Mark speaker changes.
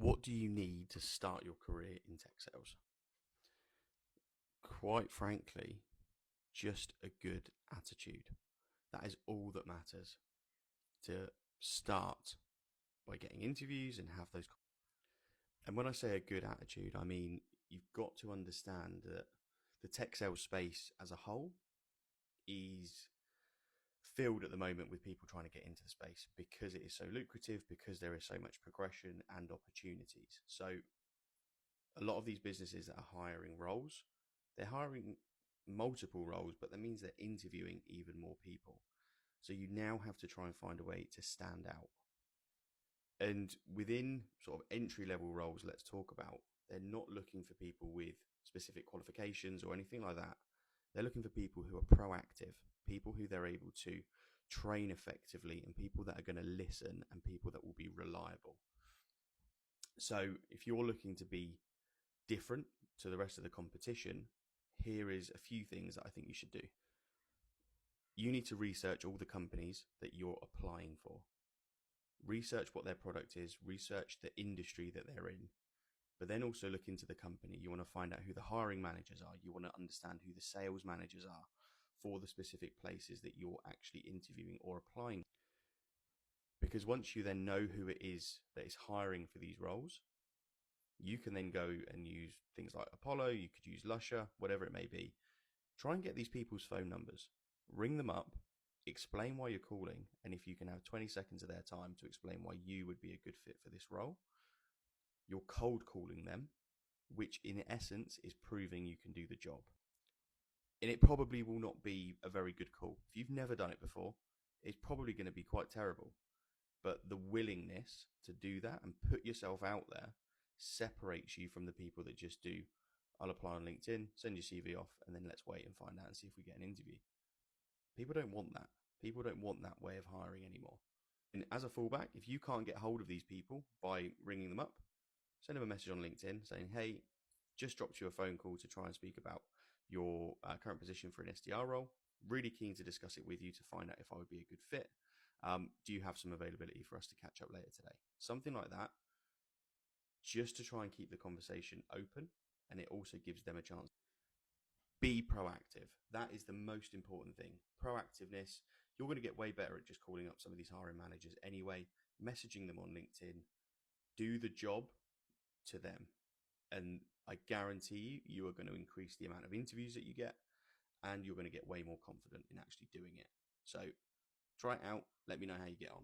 Speaker 1: What do you need to start your career in tech sales? Quite frankly, just a good attitude. That is all that matters. To start by getting interviews and have those. And when I say a good attitude, I mean you've got to understand that the tech sales space as a whole is filled at the moment with people trying to get into the space because it is so lucrative, because there is so much progression and opportunities. So a lot of these businesses that are hiring roles, they're hiring multiple roles, but that means they're interviewing even more people. So you now have to try and find a way to stand out. And within sort of entry level roles, let's talk about, they're not looking for people with specific qualifications or anything like that. They're looking for people who are proactive, people who they're able to train effectively, and people that are going to listen and people that will be reliable. So if you're looking to be different to the rest of the competition, here is a few things that I think you should do. You need to research all the companies that you're applying for. Research what their product is, research the industry that they're in, but then also look into the company. You want to find out who the hiring managers are. You want to understand who the sales managers are for the specific places that you're actually interviewing or applying. Because once you then know who it is that is hiring for these roles, you can then go and use things like Apollo, you could use Lusher, whatever it may be. Try and get these people's phone numbers, ring them up, explain why you're calling, and if you can have 20 seconds of their time to explain why you would be a good fit for this role, you're cold calling them, which in essence is proving you can do the job. And it probably will not be a very good call. If you've never done it before, it's probably going to be quite terrible. But the willingness to do that and put yourself out there separates you from the people that just do, I'll apply on LinkedIn, send your CV off, and then let's wait and find out and see if we get an interview. People don't want that. People don't want that way of hiring anymore. And as a fallback, if you can't get hold of these people by ringing them up, send them a message on LinkedIn saying, hey, just dropped you a phone call to try and speak about your current position for an SDR role. Really keen to discuss it with you to find out if I would be a good fit. Do you have some availability for us to catch up later today? Something like that, just to try and keep the conversation open. And it also gives them a chance. Be proactive. That is the most important thing. Proactiveness. You're going to get way better at just calling up some of these hiring managers anyway, messaging them on LinkedIn. Do the job to them. And I guarantee you, you are going to increase the amount of interviews that you get, and you're going to get way more confident in actually doing it. So try it out. Let me know how you get on.